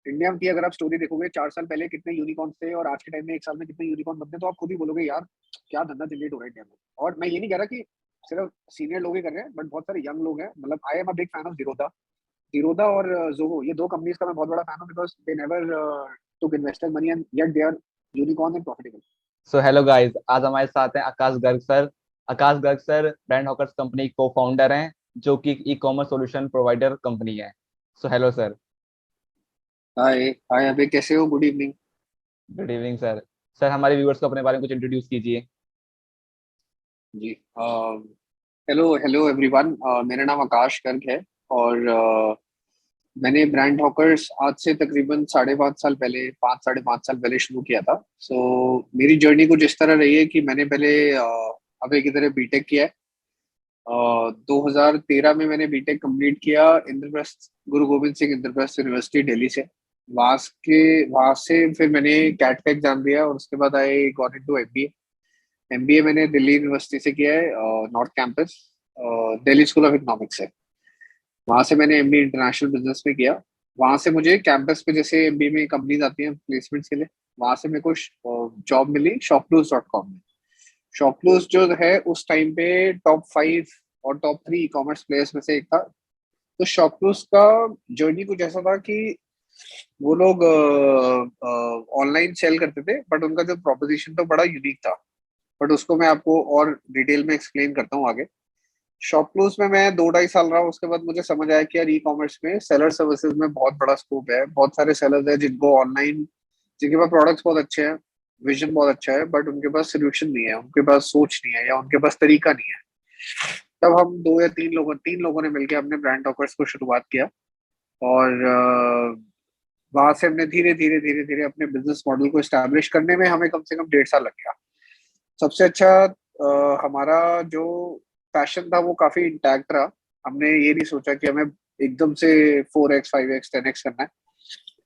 India की अगर आप स्टोरी देखोगे 4 साल पहले कितने यूनिकॉर्न थे और आज के टाइम में 1 साल में कितने यूनिकॉर्न बनते हैं, तो आप खुद ही बोलोगे यार क्या धंधा जनरेट हो रहा है इंडिया में। और मैं ये नहीं कह रहा कि सिर्फ सीनियर लोग ही कर रहे हैं, बट बहुत सारे यंग लोग हैं। मतलब I am a big fan of Zerodha. Zerodha और जोहो, ये दो कंपनीज का मैं बहुत बड़ा फैन हूँ, because they never took investor money and yet they are unicorn and profitable. So hello guys, आज हमारे साथ हैं Akash Garg sir. Akash Garg sir brand hawkers company को फाउंडर हैं, जो कि e commerce solution provider company है। So hello sir. Hi hi अबे, कैसे हो? Good evening. Good evening sir. Sir हमारे व्यूअर्स को अपने बारे में कुछ इंट्रोड्यूस कीजिए। जी, हेलो हेलो एवरीवन। मेरा नाम आकाश गर्ग है। और मैंने ब्रांड हॉकर्स आज से तकरीबन 5.5 साल पहले, 5 साढ़े 5 साल पहले शुरू किया था। मेरी जर्नी कुछ इस तरह रही है कि मैंने पहले अबे की तरह बीटेक किया है। 2013 में मैंने बीटेक कंप्लीट किया इंद्रप्रस्थ, गुरु गोविंद सिंह इंद्रप्रस्थ यूनिवर्सिटी दिल्ली से। वहां से फिर मैंने कैट का एग्जाम दिया और उसके बाद I got into MBA. MBA मैंने दिल्ली यूनिवर्सिटी से किया है, north campus, Delhi school of economics है। वहां से मैंने एमबीए इंटरनेशनल बिजनेस में किया। वहां से मुझे कैंपस पे जैसे एमबीए में कंपनीज आती हैं प्लेसमेंट्स के लिए, वहां से मेरे को जॉब मिली shopclues.com में। शॉपक्लूज जो है उस टाइम पे टॉप 5 और टॉप 3 ई कॉमर्स प्लेयर्स में से एक था। तो शॉपक्लूज का जर्नी कुछ ऐसा था कि वो लोग ऑनलाइन सेल करते थे, बट उनका जो प्रोपोजिशन तो बड़ा यूनिक था। बट उसको मैं आपको और डिटेल में एक्सप्लेन करता हूँ आगे। शॉपक्लूज में मैं 2 ढाई साल रहा, उसके बाद मुझे समझ आया कि यार ई कॉमर्स में सेलर सर्विसेज में बहुत बड़ा स्कोप है। बहुत सारे सेलर्स हैं जिनको ऑनलाइन, जिनके पास प्रोडक्ट्स बहुत अच्छे हैं, विजन बहुत अच्छा है, बट उनके पास सोल्यूशन नहीं है, उनके पास सोच नहीं है, या उनके पास तरीका नहीं है। तब हम दो या तीन लोगों ने मिलकर हमने ब्रांड टॉकर्स को शुरुआत किया। और वहां से हमने धीरे धीरे धीरे धीरे अपने बिजनेस मॉडल को एस्टैब्लिश करने में हमें कम से कम 1.5 साल लग गया। सबसे अच्छा हमारा जो पैशन था वो काफी इंटैक्ट रहा। हमने ये नहीं सोचा कि हमें एकदम से 4x 5x 10x करना है।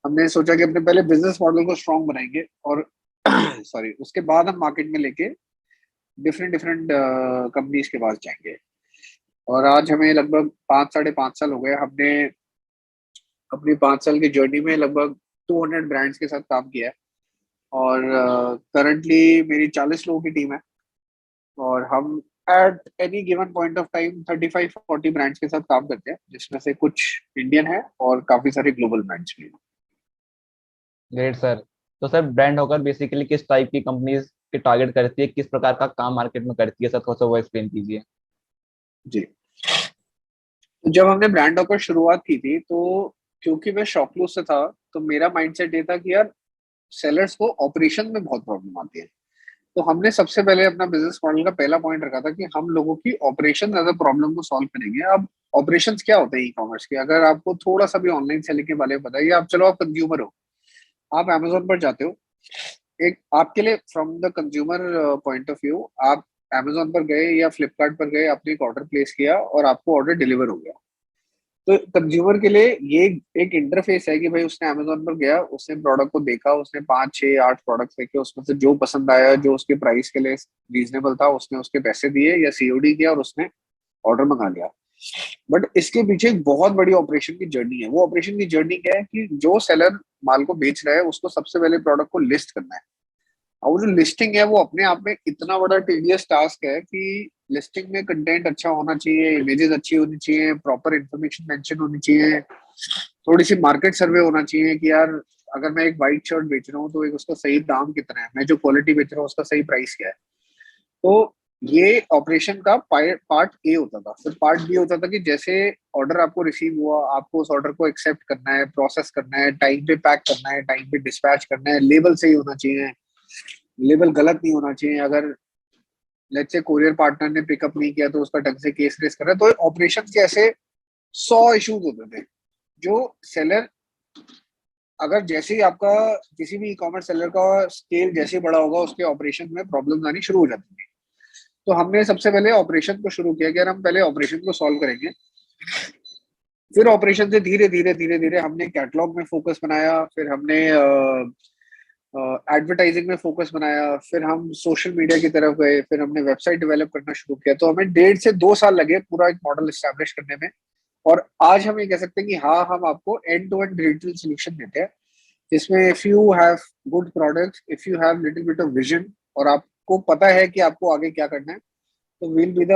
हमने सोचा कि अपने पहले बिजनेस मॉडल को स्ट्रांग बनाएंगे और सॉरी, उसके बाद हम मार्केट में लेके डिफरेंट डिफरेंट कंपनीज के पास जाएंगे। और आज हमें लगभग 5 साढ़े 5 साल हो गए। हमने अपनी 5 साल की जर्नी में लगभग 200 ब्रांड्स के साथ काम किया है। और करंटली मेरी 40 लोगों की टीम है। और हम at any given point of time 35-40 brands के साथ काम करते हैं, जिसमें से कुछ इंडियन है और काफी सारे ग्लोबल ब्रांड्स भी हैं। Great sir. तो सर ब्रांड हॉकर बेसिकली किस टाइप की कंपनीज के टारगेट करती है, किस प्रकार का काम मार्केट में करती है सर, थोड़ा सा वो एक्सप्लेन कीजिए। जी, तो जब हमने ब्रांड हॉकर शुरुआत की थी, तो क्योंकि मैं शॉपक्लूज से था, तो मेरा माइंडसेट ये था कि यार सेलर्स को ऑपरेशन में बहुत प्रॉब्लम आती है। तो हमने सबसे पहले अपना बिजनेस मॉडल का पहला पॉइंट रखा था कि हम लोगों की ऑपरेशन एज अ प्रॉब्लम को सॉल्व करेंगे। अब ऑपरेशंस क्या होते हैं ई कॉमर्स के? अगर आपको थोड़ा सा भी ऑनलाइन सेलिंग के बारे में पता है, या आप चलो आप कंज्यूमर हो, आप अमेजोन पर जाते हो, एक आपके लिए from the consumer point of view, आप अमेजोन पर गए या फ्लिपकार्ट पर गए, आपने एक ऑर्डर प्लेस किया और आपको ऑर्डर डिलीवर हो गया। तो कंज्यूमर के लिए ये एक इंटरफेस है कि भाई उसने अमेजोन पर गया, उसने प्रोडक्ट को देखा, उसने 5 6 8 प्रोडक्ट देखे, उसमें से जो पसंद आया, जो उसके प्राइस के लिए रीजनेबल था, उसने उसके पैसे दिए या सीओडी किया और उसने ऑर्डर मंगा लिया। बट इसके पीछे एक बहुत बड़ी ऑपरेशन की जर्नी है। वो ऑपरेशन की जर्नी क्या है कि जो सेलर माल को बेच रहा है उसको सबसे पहले प्रोडक्ट को लिस्ट करना है। और वो जो लिस्टिंग है वो अपने आप में इतना बड़ा टीडियस टास्क है कि लिस्टिंग में कंटेंट अच्छा होना चाहिए, इमेजेस अच्छी होनी चाहिए, प्रॉपर इंफॉर्मेशन मेंशन होनी चाहिए, थोड़ी सी मार्केट सर्वे होना चाहिए कि यार अगर मैं एक वाइट शर्ट बेच रहा हूँ तो एक उसका सही दाम कितना है, मैं जो क्वालिटी बेच रहा हूँ उसका सही प्राइस क्या है। तो ये ऑपरेशन का पार्ट ए होता था। फिर पार्ट बी होता था कि जैसे ऑर्डर आपको रिसीव हुआ, आपको उस ऑर्डर को एक्सेप्ट करना है, प्रोसेस करना है, टाइम पे पैक करना है, टाइम पे डिस्पैच करना है, लेबल सही होना चाहिए, लेबल गलत नहीं होना चाहिए। अगर लेट्स से कोरियर पार्टनर ने पिकअप नहीं किया तो उसका ढंग से केस रेस करना है। तो ऑपरेशन के ऐसे 100 इश्यूज होते थे जो सेलर, अगर जैसे ही आपका किसी भी ई कॉमर्स सेलर का स्केल जैसे ही बड़ा होगा, उसके ऑपरेशन में प्रॉब्लम आनी शुरू हो जाती थी। तो हमने सबसे पहले ऑपरेशन को शुरू किया कि यार हम पहले ऑपरेशन को सॉल्व करेंगे। फिर ऑपरेशन से धीरे धीरे धीरे धीरे हमने कैटलॉग में फोकस बनाया, फिर हमने एडवर्टाइजिंग में फोकस बनाया, फिर हम सोशल मीडिया की तरफ गए, फिर हमने वेबसाइट डेवलप करना शुरू किया। तो हमें 1.5 से 2 साल लगे पूरा एक मॉडल एस्टेब्लिश करने में। और आज हम ये कह सकते हैं कि हाँ, हम आपको end to end digital solution देते हैं। इसमें if you have good products, if you have little bit of vision, और आपको पता है कि आपको आगे क्या करना है, तो will be the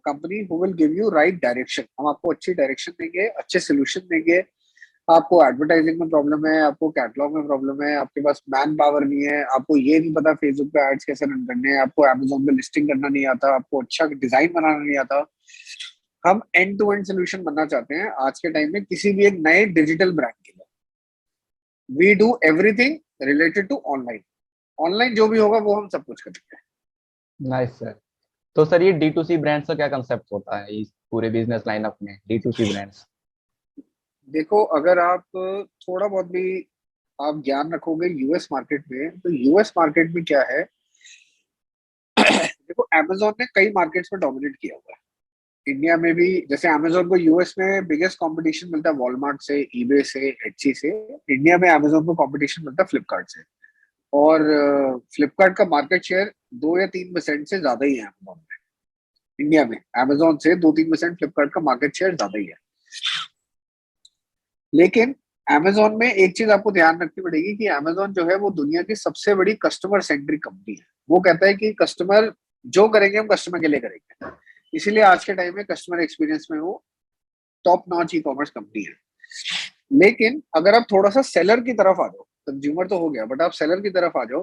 company who will give you right direction. हम आपको अच्छी डायरेक्शन देंगे, अच्छे सोल्यूशन देंगे। आपको एडवर्टाइजिंग में प्रॉब्लम है, आपको कैटलॉग में प्रॉब्लम है, आपके पास मैन पावर नहीं है, आपको ये नहीं पता फेसबुक पे एड्स कैसे रन करने हैं, आपको अमेजोन पे लिस्टिंग करना नहीं आता, आपको अच्छा डिजाइन बनाना नहीं आता। हम एंड टू एंड सोल्यूशन बनना चाहते हैं आज के टाइम में किसी भी एक नए डिजिटल ब्रांड के लिए। We do everything related to online. Online जो भी होगा वो हम सब कुछ करेंगे। Nice sir. तो सर ये D2C ब्रांड्स का क्या कंसेप्ट होता है इस पूरे बिजनेस लाइनअप में, D2C ब्रांड्स? देखो, अगर आप थोड़ा बहुत भी आप ज्ञान रखोगे यूएस मार्केट में, तो यूएस मार्केट में क्या है, देखो अमेजोन ने कई मार्केट्स में डोमिनेट किया हुआ है। इंडिया में भी जैसे अमेजोन को यूएस में बिगेस्ट कंपटीशन मिलता है वॉलमार्ट से, ईबे से, एटसी से। इंडिया में अमेजोन को कंपटीशन मिलता है फ्लिपकार्ट से। और फ्लिपकार्ट का मार्केट शेयर 2 या 3% से ज्यादा ही है अमेजोन में। इंडिया में अमेजोन से 2-3% फ्लिपकार्ट का मार्केट शेयर ज्यादा ही है। लेकिन अमेजोन में एक चीज आपको ध्यान रखनी पड़ेगी कि अमेजोन जो है वो दुनिया की सबसे बड़ी कस्टमर सेंट्रिक कंपनी है। वो कहता है कि कस्टमर जो करेंगे हम कस्टमर के लिए करेंगे। इसीलिए आज के टाइम में कस्टमर एक्सपीरियंस में वो top notch e commerce company है। लेकिन अगर आप थोड़ा सा सेलर की तरफ आ जाओ, कंज्यूमर तो हो गया, बट आप सेलर की तरफ आ जाओ,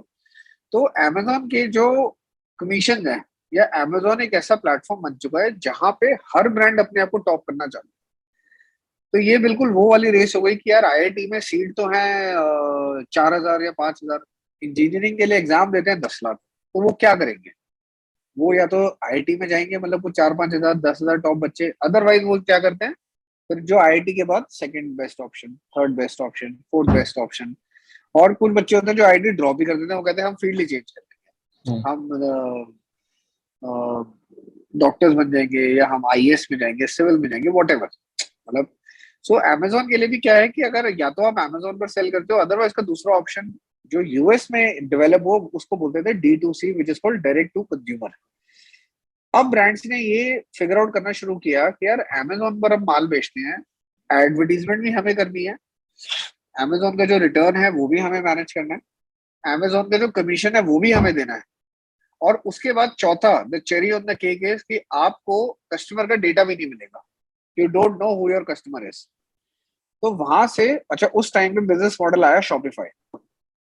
तो अमेजोन के जो कमीशन है, या अमेजोन एक ऐसा प्लेटफॉर्म बन चुका है जहां पे हर ब्रांड अपने आप को टॉप करना चाहता है। तो ये बिल्कुल वो वाली रेस हो गई कि यार आईआईटी में सीट तो है 4,000 या 5,000, इंजीनियरिंग के लिए एग्जाम देते हैं 10 लाख। तो वो क्या करेंगे? वो या तो आईआईटी में जाएंगे, मतलब वो 4-5 हजार 10,000 टॉप बच्चे, अदरवाइज वो क्या करते हैं, फिर जो आईआईटी के बाद second best option, third best option, fourth best option. और कुछ बच्चे होते हैं जो आईआईटी ड्रॉप भी कर देते हैं, वो कहते हैं हम फील्ड ही चेंज कर देंगे, हम डॉक्टर्स बन जाएंगे, या हम आईएएस में जाएंगे, सिविल में जाएंगे, वॉट एवर। मतलब सो अमेजोन के लिए भी क्या है कि अगर या तो आप अमेजोन पर सेल करते हो, अदरवाइज का दूसरा ऑप्शन जो यूएस में डेवलप हो उसको बोलते थे D2C, which is called direct to consumer. अब ब्रांड्स ने ये फिगर आउट करना शुरू किया कि यार अमेजोन पर हम माल बेचते हैं, एडवर्टीजमेंट भी हमें करनी है, अमेजोन का जो रिटर्न है वो भी हमें मैनेज करना है, अमेजोन का जो कमीशन है वो भी हमें देना है। और उसके बाद चौथा, the cherry on the cake is कि आपको कस्टमर का डेटा भी नहीं मिलेगा। You don't know who your customer is. तो वहां से अच्छा उस टाइम पे बिजनेस मॉडल आया शॉपिफाई।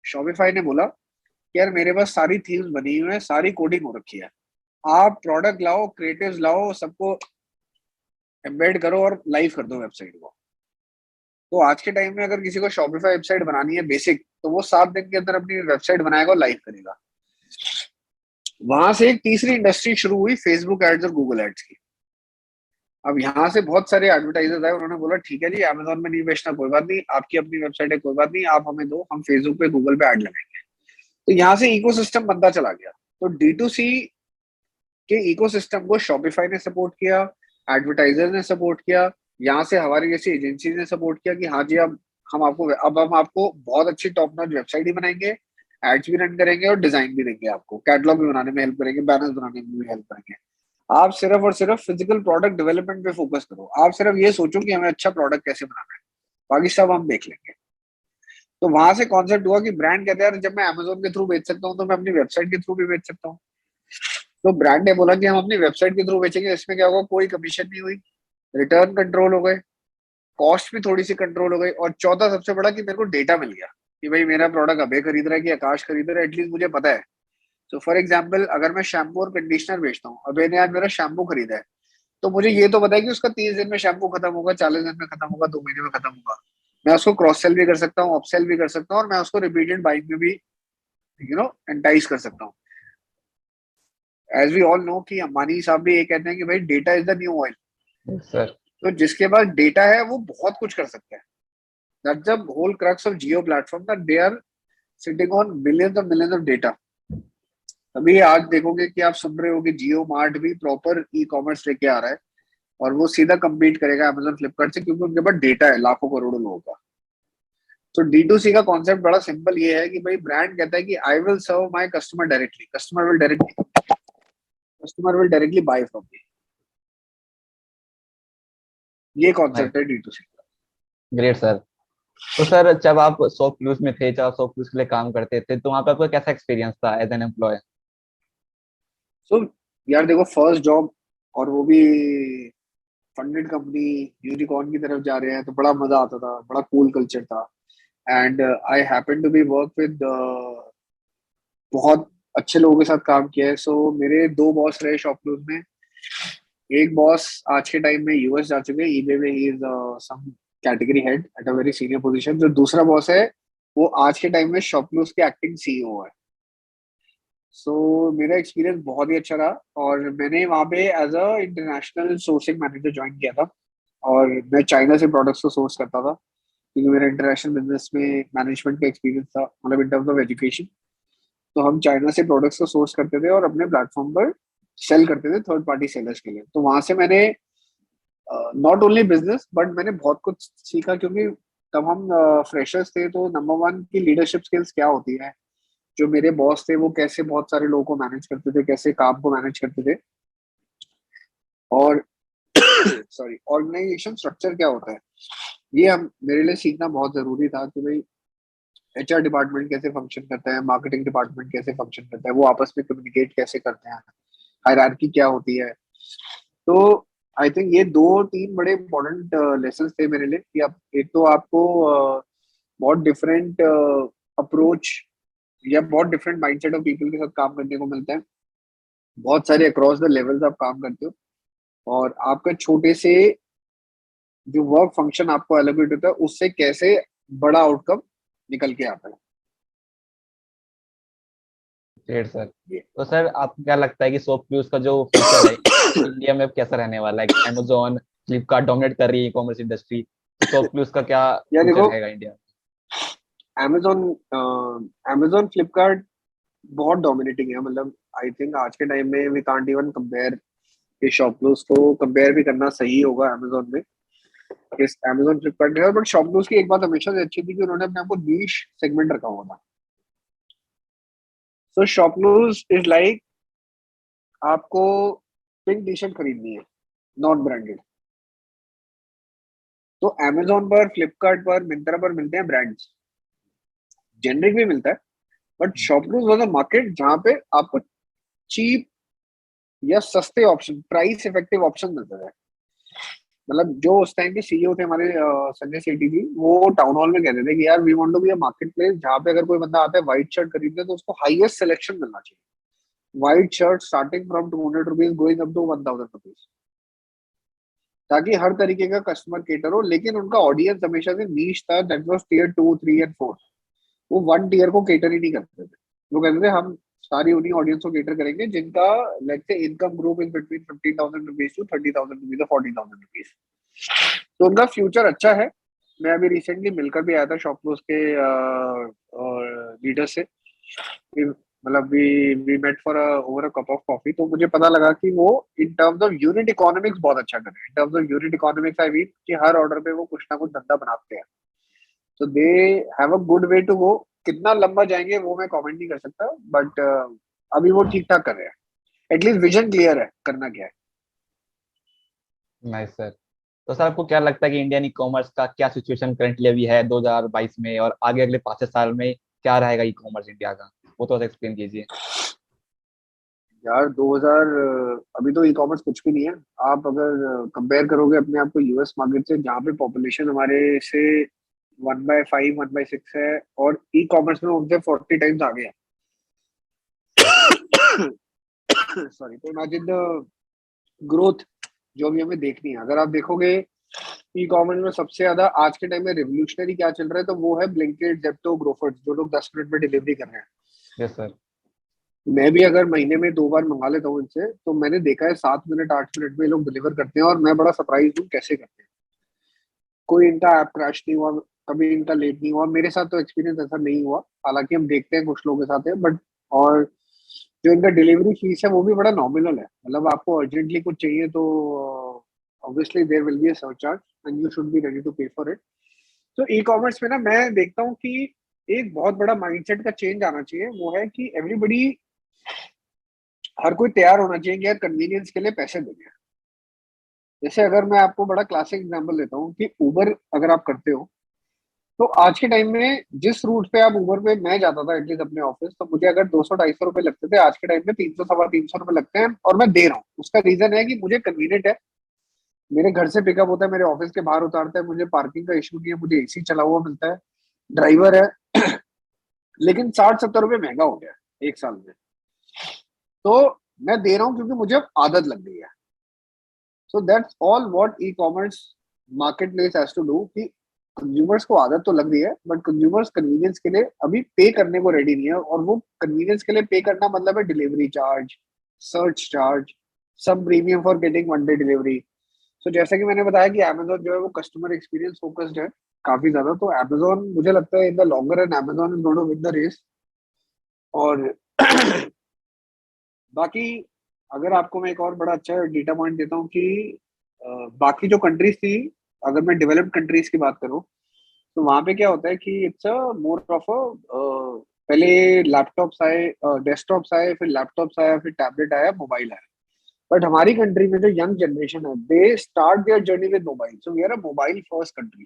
शॉपिफाई ने बोला कि यार मेरे पास सारी थीम्स बनी हुई है, सारी कोडिंग हो रखी है, आप प्रोडक्ट लाओ, क्रिएटिव्स लाओ, सबको एम्बेड करो और लाइव कर दो वेबसाइट को। तो आज के टाइम में अगर किसी को शॉपिफाई वेबसाइट बनानी है बेसिक, तो वो 7 दिन के अंदर अपनी वेबसाइट बनाएगा और लाइव करेगा। वहां से एक तीसरी इंडस्ट्री शुरू हुई, फेसबुक एड्स और गूगल एड्स की। अब यहाँ से बहुत सारे एडवर्टाइजर्स आए, उन्होंने बोला ठीक है जी, अमेजोन में नहीं बेचना कोई बात नहीं, आपकी अपनी वेबसाइट है कोई बात नहीं, आप हमें दो, हम फेसबुक पे गूगल पे ऐड लगाएंगे। तो यहाँ से इकोसिस्टम बनता चला गया। तो D2C के इकोसिस्टम को शॉपिफाई ने सपोर्ट किया, एडवर्टाइजर ने सपोर्ट किया, यहाँ से हमारी जैसी एजेंसी ने सपोर्ट किया कि हाँ जी, अब हम आपको बहुत अच्छी टॉप नॉच वेबसाइट ही बनाएंगे, एड्स भी रन करेंगे और डिजाइन भी देंगे, आपको कैटलॉग भी बनाने में हेल्प करेंगे, बैनर्स बनाने में भी हेल्प करेंगे। आप सिर्फ और सिर्फ फिजिकल प्रोडक्ट डेवलपमेंट पे फोकस करो, आप सिर्फ ये सोचो कि हमें अच्छा प्रोडक्ट कैसे बनाना है, बाकी सब हम देख लेंगे। तो वहां से कॉन्सेप्ट हुआ कि ब्रांड कहते हैं यार जब मैं अमेजोन के थ्रू बेच सकता हूँ, तो मैं अपनी वेबसाइट के थ्रू भी बेच सकता हूँ। तो ब्रांड ने बोला कि हम अपनी वेबसाइट के थ्रू बेचेंगे, इसमें क्या होगा, कोई कमीशन नहीं हुई, रिटर्न कंट्रोल हो गए, कॉस्ट भी थोड़ी सी कंट्रोल हो गई, और चौथा सबसे बड़ा कि मेरे को डेटा मिल गया कि भाई मेरा प्रोडक्ट अबे खरीद रहा है कि आकाश खरीद रहा है, एटलीस्ट मुझे पता है। तो फॉर एग्जाम्पल अगर मैं शैम्पू और कंडीशनर बेचता हूँ, अबे ने आज मेरा शैम्पू खरीदा है, तो मुझे ये तो पता है कि उसका 30 दिन में शैम्पू खत्म होगा, 40 दिन में खत्म होगा, 2 महीने में खत्म होगा। मैं उसको क्रॉस सेल भी कर सकता हूँ, अपसेल भी कर सकता हूँ, और मैं उसको रिपीटेड बाइंग में भी एंटाइज कर सकता हूँ। एज वी ऑल नो कि अंबानी साहब भी ये कहते हैं कि भाई data is the new oil. Sir तो जिसके पास डेटा है वो बहुत कुछ कर सकता है। That's the whole crux of Jio platform, that they are sitting on millions of data. अभी आज देखोगे कि आप सुन रहे हो कि जियो मार्ट भी प्रॉपर ई कॉमर्स लेके आ रहा है, और वो सीधा compete करेगा अमेजोन फ्लिपकार्ट से, क्योंकि उनके पास डेटा है लाखों करोड़ों लोगों का। तो D2C का कॉन्सेप्ट बड़ा सिंपल ये है कि भाई ब्रांड कहता है कि I will serve my customer directly, customer will directly buy from me. ये कॉन्सेप्ट है D2C का। Great sir. तो सर जब आप शॉप क्लूज में थे, जब आप शॉप क्लूज के लिए काम करते थे, तो वहाँ पे आपका कैसा एक्सपीरियंस था एज एन एम्प्लॉय? सो यार देखो, फर्स्ट जॉब, और वो भी फंडेड कंपनी, यूनिकॉर्न की तरफ जा रहे हैं, तो बड़ा मजा आता था, बड़ा कूल कल्चर था। And I happen to be work with बहुत अच्छे लोगों के साथ काम किया है। सो मेरे दो बॉस रहे शॉप क्लूज में। एक बॉस आज के टाइम में यूएस जा चुके हैं, ईबे में ही is some category head at a very senior position. जो दूसरा बॉस है, वो आज के टाइम में शॉप क्लूज के एक्टिंग सीईओ है। सो मेरा एक्सपीरियंस बहुत ही अच्छा रहा, और मैंने वहाँ पे as a international sourcing manager join किया था। और मैं चाइना से प्रोडक्ट्स को सोर्स करता था, क्योंकि मेरा इंटरनेशनल बिजनेस में मैनेजमेंट का एक्सपीरियंस था, मतलब इन टर्म्स ऑफ एजुकेशन। तो हम चाइना से प्रोडक्ट्स को सोर्स करते थे और अपने प्लेटफॉर्म पर सेल करते थे थर्ड पार्टी सेलर्स के लिए। तो वहां से मैंने नॉट ओनली बिजनेस, बट मैंने बहुत कुछ सीखा, क्योंकि तब हम फ्रेशर्स थे। तो नंबर वन की लीडरशिप स्किल्स क्या होती है, जो मेरे बॉस थे वो कैसे बहुत सारे लोगों को मैनेज करते थे, कैसे काम को मैनेज करते थे, और सॉरी, ऑर्गेनाइजेशन स्ट्रक्चर क्या होता है, ये हम मेरे लिए सीखना बहुत जरूरी था। कि भाई एचआर डिपार्टमेंट कैसे फंक्शन करता है, मार्केटिंग डिपार्टमेंट कैसे फंक्शन करता है, वो आपस में कम्युनिकेट कैसे करते हैं, हायरार्की क्या होती है। तो आई थिंक ये दो तीन बड़े इंपॉर्टेंट लेसन थे मेरे लिए, कि आप एक तो आपको बहुत डिफरेंट अप्रोच या बहुत डिफरेंट माइंडसेट ऑफ पीपल के साथ काम करने को मिलता है। बहुत सारे अक्रॉस द लेवल्स आप काम करते हो, और आपका छोटे से जो वर्क फंक्शन आपको एलोकेट होता है, उससे कैसे बड़ा आउटकम निकल के आता है। Great sir. ये तो सर आपको क्या लगता है कि शॉप क्लूज का जो फ्यूचर है इंडिया में अब कैसा रहने वाला है? अमेजोन, फ्लिपकार्ट डोमिनेट कर रही है ई कॉमर्स इंडस्ट्री, तो शॉप क्लूज का क्या या फ्यूचर देखो, रहेगा इंडिया amazon amazon फ्लिपकार्ट बहुत डोमिनेटिंग है। मतलब आई थिंक आज के टाइम में वी कांट इवन कंपेयर, कि शॉपक्लूज को कंपेयर भी करना सही होगा अमेजोन में, इस अमेजोन फ्लिपकार्ट में। बट शॉपक्लूज की एक बात हमेशा से अच्छी थी, कि उन्होंने अपने आप को नीश सेगमेंट रखा हुआ था। सो शॉपक्लूज इज लाइक, आपको पिंक टी शर्ट खरीदनी है, नॉन ब्रांडेड, तो अमेजोन पर, फ्लिपकार्ट पर, मिंत्रा पर मिलते हैं ब्रांड्स, जेनरिक भी मिलता है। बट में? शॉपक्लूज वाज अ मार्केट जहां पे आपको चीप या सस्ते ऑप्शन, प्राइस इफेक्टिव ऑप्शन मिलते थे। मतलब जो उस टाइम के सीईओ थे हमारे, संजय सेठी जी, वो टाउन हॉल में कहते थे कि यार we want to be a market place जहाँ पे अगर कोई बंदा आता है व्हाइट शर्ट खरीदने, तो उसको हाईएस्ट सिलेक्शन मिलना चाहिए। White shirt starting from 200 rupees going up to 1000 rupees, ताकि हर तरीके का कस्टमर केटर हो। लेकिन उनका ऑडियंस हमेशा से नीश था, दैट वाज टीयर 2, 3 एंड 4। वो वन टीयर को केटर ही नहीं करते थे। वो कहते थे हम सारी उन्हीं ऑडियंस को केटर करेंगे जिनका let's say income group is between 15,000 rupees to 30,000 rupees, 40,000 rupees. तो उनका फ्यूचर अच्छा है। मैं अभी रिसेंटली मिलकर भी आया था शॉपक्लूज के लीडर से, मतलब we met for over a cup of coffee. तो मुझे पता लगा कि वो in terms of unit economics बहुत अच्छा कर रहे हैं। In terms of unit economics I mean कि हर ऑर्डर पे वो कुछ ना कुछ धंधा बनाते हैं। तो they have a good way to go. कितना लंबा जाएंगे वो मैं कमेंट नहीं कर सकता, बट अभी वो ठीक ठाक कर रहे हैं। एटलीस्ट विजन क्लियर है करना क्या है। Nice sir. तो सर आपको क्या लगता है कि इंडियन ई कॉमर्स का क्या सिचुएशन करंटली अभी है 2022 में, और आगे अगले 5 से 7 साल में क्या रहेगा ई कॉमर्स इंडिया का? वो तो एक्सप्लेन कीजिए। यार 2000, अभी तो ई कॉमर्स कुछ भी नहीं है। आप अगर कंपेयर करोगे अपने आप को यूएस मार्केट से, जहाँ पे पॉपुलेशन हमारे से 1/5 1/6 है, और ई कॉमर्स में उनसे 40 टाइम्स आगे है। सॉरी। तो इमेजिन द ग्रोथ जो अभी हमें देखनी है। अगर आप देखोगे ई कॉमर्स में सबसे ज्यादा आज के टाइम में रिवोल्यूशनरी क्या चल रहा है, तो वो है ब्लिंकिट, जेप्टो, ग्रोफर्स, जो लोग 10 मिनट में डिलीवरी कर रहे हैं। Yes sir. मैं भी अगर महीने में 2 बार मंगा लेता हूँ इनसे, तो मैंने देखा है 7 मिनट 8 मिनट में ये लोग डिलीवर करते हैं, और मैं बड़ा सरप्राइज हूँ कैसे करते हैं। कोई इनका ऐप क्रैश नहीं हुआ, कभी इनका लेट नहीं हुआ। मेरे साथ तो एक्सपीरियंस ऐसा नहीं हुआ, हालांकि हम देखते हैं कुछ लोगों के साथ है, बट और जो इनका डिलीवरी फीस है वो भी बड़ा नॉमिनल है। मतलब आपको अर्जेंटली कुछ चाहिए तो obviously there will be a surcharge, and you should be ready to pay for it. तो ई कॉमर्स में ना मैं देखता हूँ कि एक बहुत बड़ा माइंडसेट का चेंज आना चाहिए। वो है कि एवरीबडी, हर कोई तैयार होना चाहिए कि यार कन्वीनियंस के लिए पैसे देंगे। जैसे अगर मैं आपको बड़ा क्लासिक एग्जांपल देता हूँ, कि उबर अगर आप करते हो, तो आज के टाइम में जिस रूट पे आप उबर पे मैं जाता था एटलीस्ट अपने ऑफिस, तो मुझे अगर 200-250 रुपए लगते थे, आज के टाइम में 300-325 रुपए लगते हैं, और मैं दे रहा हूँ। उसका रीजन है कि मुझे कन्वीनियंट है, मेरे घर से पिकअप होता है, मेरे ऑफिस के बाहर उतारता है, मुझे पार्किंग का इशू नहीं है, मुझे एसी चला हुआ मिलता है, ड्राइवर है। लेकिन 60-70 रुपए महंगा हो गया है एक साल में। तो मैं दे रहा हूँ क्योंकि मुझे अब आदत लग गई है। So that's all what e commerce market place has to do, कि कंज्यूमर्स को आदत तो लग रही है, बट कंज्यूमर्स कन्वीनियंस के लिए अभी पे करने को रेडी नहीं है। और वो कन्वीनियंस के लिए पे करना मतलब है delivery charge, search charge, some premium for getting one day delivery. तो जैसा कि मैंने बताया कि Amazon जो है वो कस्टमर एक्सपीरियंस फोकस्ड है काफी ज्यादा। तो Amazon मुझे लगता है in the longer run Amazon is going to win the race. और बाकी अगर आपको मैं एक और बड़ा अच्छा डेटा पॉइंट देता हूँ कि बाकी जो कंट्रीज थी, अगर मैं डेवलप्ड कंट्रीज की बात करूँ, तो वहां पे क्या होता है कि it's a more of a, पहले लैपटॉप्स आए, डेस्कटॉप्स आए, फिर लैपटॉप्स आया, फिर टैबलेट आया, मोबाइल आया। बट हमारी कंट्री में जो यंग जनरेशन है, they start their journey with mobile, so we are a mobile first country.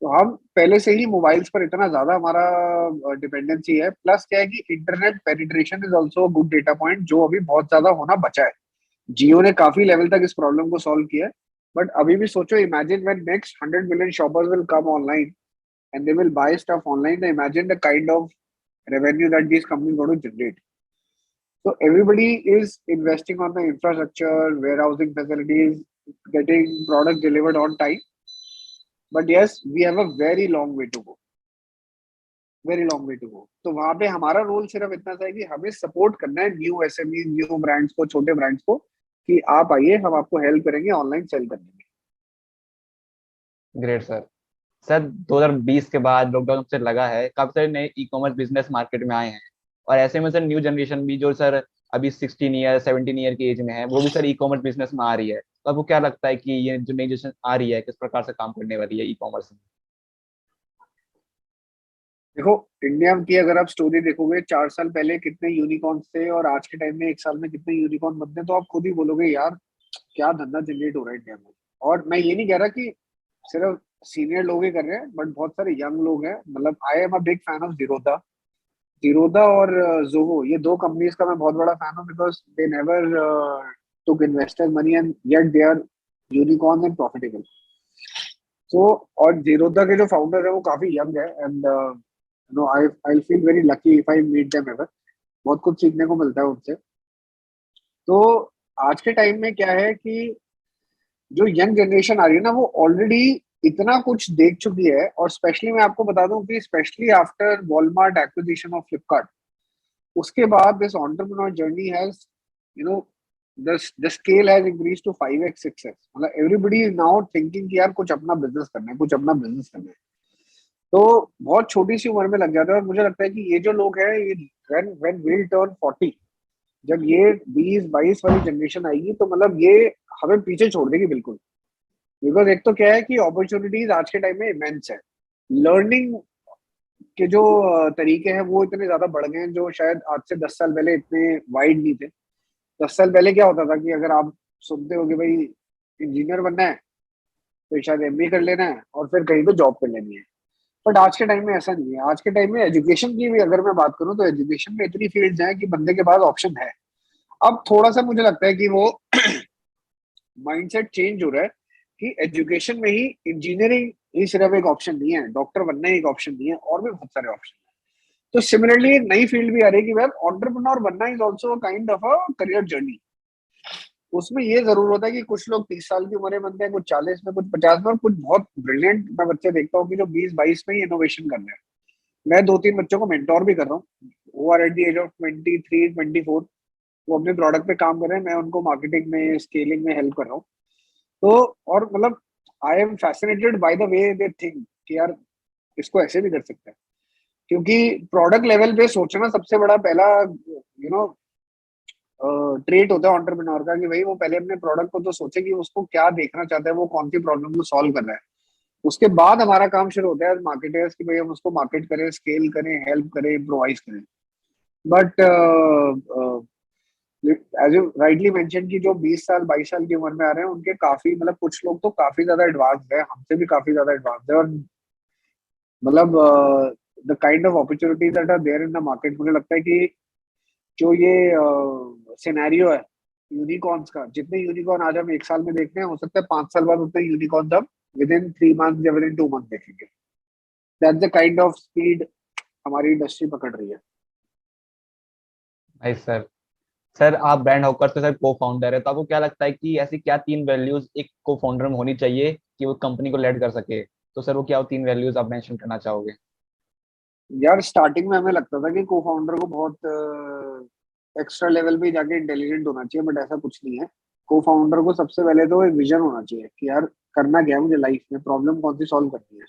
तो हम पहले से ही मोबाइल्स पर इतना ज्यादा हमारा डिपेंडेंसी है। प्लस क्या है कि internet penetration is also good data point, जो अभी बहुत ज्यादा होना बचा है। जियो ने काफी लेवल तक इस प्रॉब्लम को सॉल्व किया है। बट अभी भी सोचो, imagine when next 100 million shoppers will come online and they will buy stuff online, then imagine the kind of revenue that these companies going to generate. So everybody is investing on the infrastructure, warehousing facilities, getting product delivered on time. But yes, we have a very long way to go. Very long way to go. तो वहां पे हमारा role सिर्फ इतना सा है कि हमें सपोर्ट करना है न्यू एसएमई, न्यू ब्रांड्स को, छोटे ब्रांड्स को, कि आप आइए, हम आपको हेल्प करेंगे ऑनलाइन सेल करने में। Great sir. सर 2020 के बाद लॉकडाउन से लगा है काफी सारे नए ई कॉमर्स बिजनेस मार्केट में आए हैं, और ऐसे में सर न्यू जनरेशन भी जो सर अभी 16 ईयर 17 ईयर की एज में है वो भी सर ई कॉमर्स बिजनेस में आ रही है। तो आपको क्या लगता है कि ये जो नई जनरेशन आ रही है किस प्रकार से काम करने वाली है ई कॉमर्स में? देखो, इंडिया की अगर आप स्टोरी देखोगे, 4 साल पहले कितने यूनिकॉर्न्स थे और आज के टाइम में एक साल में कितने यूनिकॉर्न बनते हैं, तो आप खुद ही बोलोगे यार क्या धंधा जनरेट हो रहा है इंडिया में। और मैं ये नहीं कह रहा कि सिर्फ सीनियर लोग ही कर रहे हैं, बट बहुत सारे यंग लोग हैं। मतलब I am a big fan of Zerodha. Zerodha और जोहो, ये दो कंपनीज का मैं बहुत बड़ा फैन हूँ, because they never took investor money and yet they are unicorn and profitable. So और जीरोधा के जो फाउंडर है वो काफी यंग है, and no I feel very lucky if I meet them ever. बहुत कुछ सीखने को मिलता है उनसे। तो आज के टाइम में क्या है कि जो यंग जनरेशन आ रही है ना, वो ऑलरेडी इतना कुछ देख चुकी है। और स्पेशली मैं आपको बता दूं कि specially after Walmart acquisition of Flipkart, उसके बाद this entrepreneur journey has, you know, the scale has increased to 5x 6x। मतलब everybody is now thinking कि यार कुछ अपना बिजनेस करना है, कुछ अपना बिजनेस करना है। तो बहुत छोटी सी उम्र में लग जाता है। और मुझे लगता है कि ये जो लोग हैं, ये when we'll turn 40, जब ये 20-22 वाली जनरेशन आएगी, तो मतलब ये हमें पीछे छोड़ देगी बिल्कुल। बिकॉज एक तो क्या है कि अपॉर्चुनिटीज आज के टाइम में इमेंस है। लर्निंग के जो तरीके हैं वो इतने ज्यादा बढ़ गए हैं, जो शायद आज से 10 साल पहले इतने वाइड नहीं थे। 10 साल पहले क्या होता था कि अगर आप सुनते हो कि भाई इंजीनियर बनना है, तो शायद एमबीए कर लेना है और फिर कहीं पे जॉब कर लेनी है। बट आज के टाइम में ऐसा नहीं है। आज के टाइम में एजुकेशन की भी अगर मैं बात करूं, तो एजुकेशन में इतनी फील्ड्स हैं कि बंदे के पास ऑप्शन है। अब थोड़ा सा मुझे लगता है कि वो माइंडसेट चेंज हो रहा है कि एजुकेशन में ही इंजीनियरिंग ही सिर्फ एक ऑप्शन नहीं है, डॉक्टर बनना ही एक ऑप्शन नहीं है, और भी बहुत सारे ऑप्शन हैं। तो सिमिलरली एक नई फील्ड भी आ रही है कि वेल एंटरप्रेन्योर बनना is also a kind of a career journey. उसमें ये जरूर होता है कि कुछ लोग 30 साल की उम्र में बनते हैं, कुछ 40 में, कुछ 50 में, और कुछ बहुत ब्रिलियंट मैं बच्चे देखता हूँ कि जो 20-22 में ही इनोवेशन कर रहे हैं। मैं 2-3 बच्चों को मेंटोर भी कर रहा हूँ, वो are at the age of 23-24। वो अपने प्रोडक्ट पे काम कर रहे हैं, मैं उनको मार्केटिंग में, स्केलिंग में हेल्प कर रहा हूँ। तो और मतलब I am fascinated by the way they think कि यार इसको ऐसे भी कर सकते हैं। क्योंकि प्रोडक्ट लेवल पे सोचना सबसे बड़ा पहला नो ट्रेट होता है एंटरप्रेन्योर का, कि भाई वो पहले अपने प्रोडक्ट को तो सोचे कि उसको क्या देखना चाहता है, वो कौन सी प्रॉब्लम को सॉल्व कर रहा है। उसके बाद हमारा काम शुरू होता है मार्केटर्स की, भाई हम उसको मार्केट करें, स्केल करें, हेल्प करें, इम्प्रोवाइज करें। But as you rightly mention कि जो 20 साल 22 साल की उम्र में आ रहे हैं, उनके काफी मतलब कुछ लोग तो काफी ज्यादा एडवांस है, हमसे भी काफी ज्यादा एडवांस है। और मतलब the kind of opportunities that are there in the market, मुझे लगता है कि जो ये सिनेरियो है यूनिकॉर्न्स का, जितने यूनिकॉर्न आज हम एक साल में देखते हैं, हो सकता है 5 साल बाद उतने यूनिकॉर्न हम विद इन 3 मंथ या विद इन 2 मंथ देखेंगे। That's the kind of speed हमारी इंडस्ट्री पकड़ रही है। Nice sir. सर आप ब्रांड हॉकर से सर को फाउंडर है, तो आपको क्या लगता है कि ऐसी क्या 3 वैल्यूज एक को फाउंडर में होनी चाहिए कि वो कंपनी को लीड कर सके? तो सर वो क्या 3 वैल्यूज आप मेंशन करना चाहोगे? यार स्टार्टिंग में हमें लगता था कि को फाउंडर को बहुत एक्स्ट्रा लेवल पे जाके इंटेलिजेंट होना चाहिए, बट ऐसा कुछ नहीं है। को फाउंडर को सबसे पहले तो एक विजन होना चाहिए कि यार करना क्या है मुझे लाइफ में, प्रॉब्लम कौन सी सॉल्व करनी है।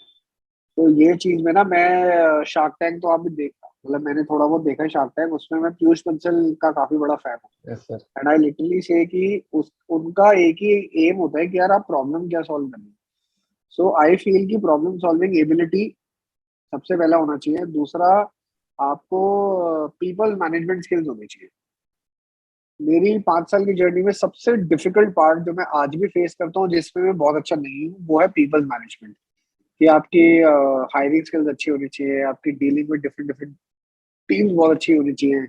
तो ये चीज में ना, मैं शार्क टैंक तो आप भी देखा, मतलब मैंने थोड़ा बहुत देखा है शार्क टैंक, उसमें मैं पीयूष बंसल का काफी बड़ा फैन हूँ। Yes sir. And I literally से कि उस उनका एक ही एम होता है कि यार आप प्रॉब्लम क्या सॉल्व करनी है। सो आई फील कि प्रॉब्लम सॉल्विंग एबिलिटी सबसे पहला होना चाहिए। दूसरा, आपको पीपल मैनेजमेंट स्किल्स होनी चाहिए। मेरी 5 साल की जर्नी में सबसे डिफिकल्ट पार्ट जो मैं आज भी फेस करता हूँ, जिसमें मैं बहुत अच्छा नहीं हूँ, वो है पीपल मैनेजमेंट। कि आपकी हायरिंग स्किल्स अच्छी होनी चाहिए, आपकी डीलिंग में डिफरेंट डिफरेंट टीम्स बहुत अच्छी होनी चाहिए,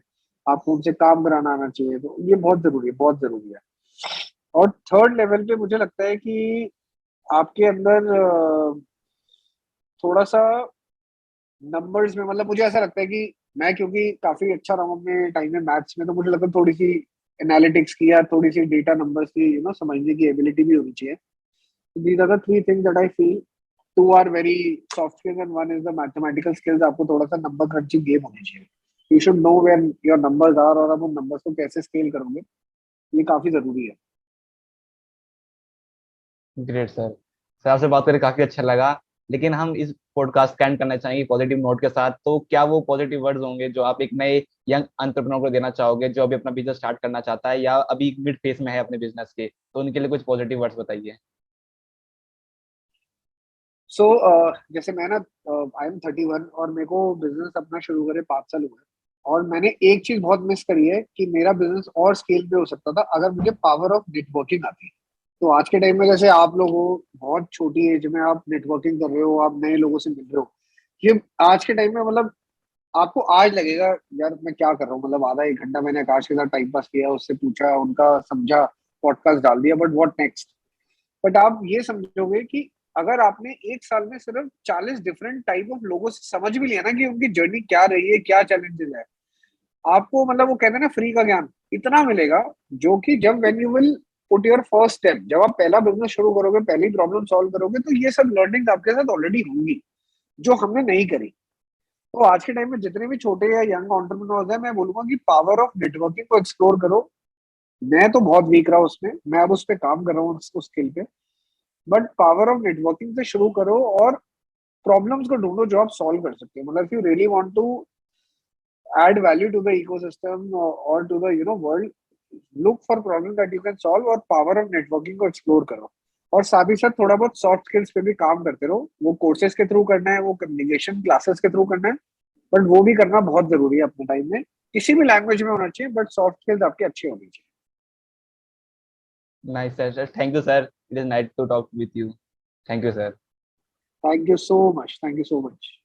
आपको उनसे काम कराना आना चाहिए। तो ये बहुत जरूरी है, बहुत जरूरी है। और थर्ड लेवल पे मुझे लगता है कि आपके अंदर थोड़ा सा नंबर्स में, मतलब मुझे ऐसा लगता है कि मैं क्योंकि काफी अच्छा रहा हूँ अपने टाइम में मैथ्स में, तो मुझे लगता है थोड़ी सी एनालिटिक्स की या थोड़ी सी डेटा नंबर्स की समझने की एबिलिटी भी होनी चाहिए। These are the 3 things that I feel. Two are very soft skills and one is the mathematical skills. आपको थोड़ा सा नंबर क्रंचिंग गेम होनी चाहिए। You should know where your numbers are, और आप उन नंबर्स को कैसे स्केल करोगे, ये काफी जरूरी है। Great sir. सर आपसे बात करके काफी अच्छा लगा, लेकिन हम इस पॉडकास्ट का एंड करना चाहेंगे पॉजिटिव नोट के साथ। तो क्या वो पॉजिटिव वर्ड्स होंगे जो आप एक नए यंग एंटरप्रेन्योर को देना चाहोगे जो अभी अपना बिजनेस स्टार्ट करना चाहता है या अभी मिड फेज में है अपने बिजनेस के? तो उनके लिए कुछ पॉजिटिव वर्ड्स बताइए। सो जैसे मैं ना, आई एम 31 और मेरे को बिजनेस अपना शुरू करे 5 साल हुए हैं। और मैंने एक चीज बहुत मिस करी है कि मेरा बिजनेस और स्केल पे हो सकता था अगर मुझे पावर ऑफ नेटवर्किंग आती। तो आज के टाइम में जैसे आप लोग हो, बहुत छोटी एज में आप नेटवर्किंग कर रहे हो, आप नए लोगों से मिल रहे हो। ये आज के टाइम में, मतलब आपको आज लगेगा यार मैं क्या कर रहा हूँ, मतलब आधा 1 घंटा मैंने आकाश के साथ टाइम पास किया, उससे पूछा, उनका समझा, पॉडकास्ट डाल दिया, बट व्हाट नेक्स्ट। बट आप ये समझोगे कि अगर आपने एक साल में सिर्फ 40 डिफरेंट टाइप ऑफ लोगों से समझ भी लिया ना कि उनकी जर्नी क्या रही है, क्या चैलेंजेस है, आपको मतलब वो कहते हैं ना फ्री का ज्ञान इतना मिलेगा, जो कि जब when you will put your first step, जब आप पहला बिजनेस शुरू करोगे, पहली प्रॉब्लम सॉल्व करोगे, तो ये सब लर्निंग आपके साथ ऑलरेडी होंगी जो हमने नहीं करी। तो आज के टाइम में जितने भी छोटे या यंग एंटरप्रेन्योर्स हैं, मैं बोलूंगा कि पावर ऑफ नेटवर्किंग को एक्सप्लोर करो। मैं तो बहुत वीक रहा उसमें, मैं अब उस पर काम कर रहा हूँ, उस स्किल पे। बट पावर ऑफ नेटवर्किंग से शुरू करो और प्रॉब्लम्स को ढूंढो जो आप सॉल्व कर सकते हो। मतलब if you really want to add value to the ecosystem or to the world, look for problem that you can solve और power of networking को explore करो। और साथ ही साथ थोड़ा बहुत सॉफ्ट स्किल्स पे भी काम करते रहो। वो कोर्सेज के थ्रू करना है, वो कम्युनिकेशन क्लासेस के थ्रू करना है, बट वो भी करना बहुत जरूरी है अपने टाइम में। किसी भी लैंग्वेज में होना चाहिए, बट सॉफ्ट स्किल्स आपकी अच्छी होनी चाहिए। Nice sir, thank you sir, it is nice to talk with you. Thank you sir. Thank you so much, thank you so much.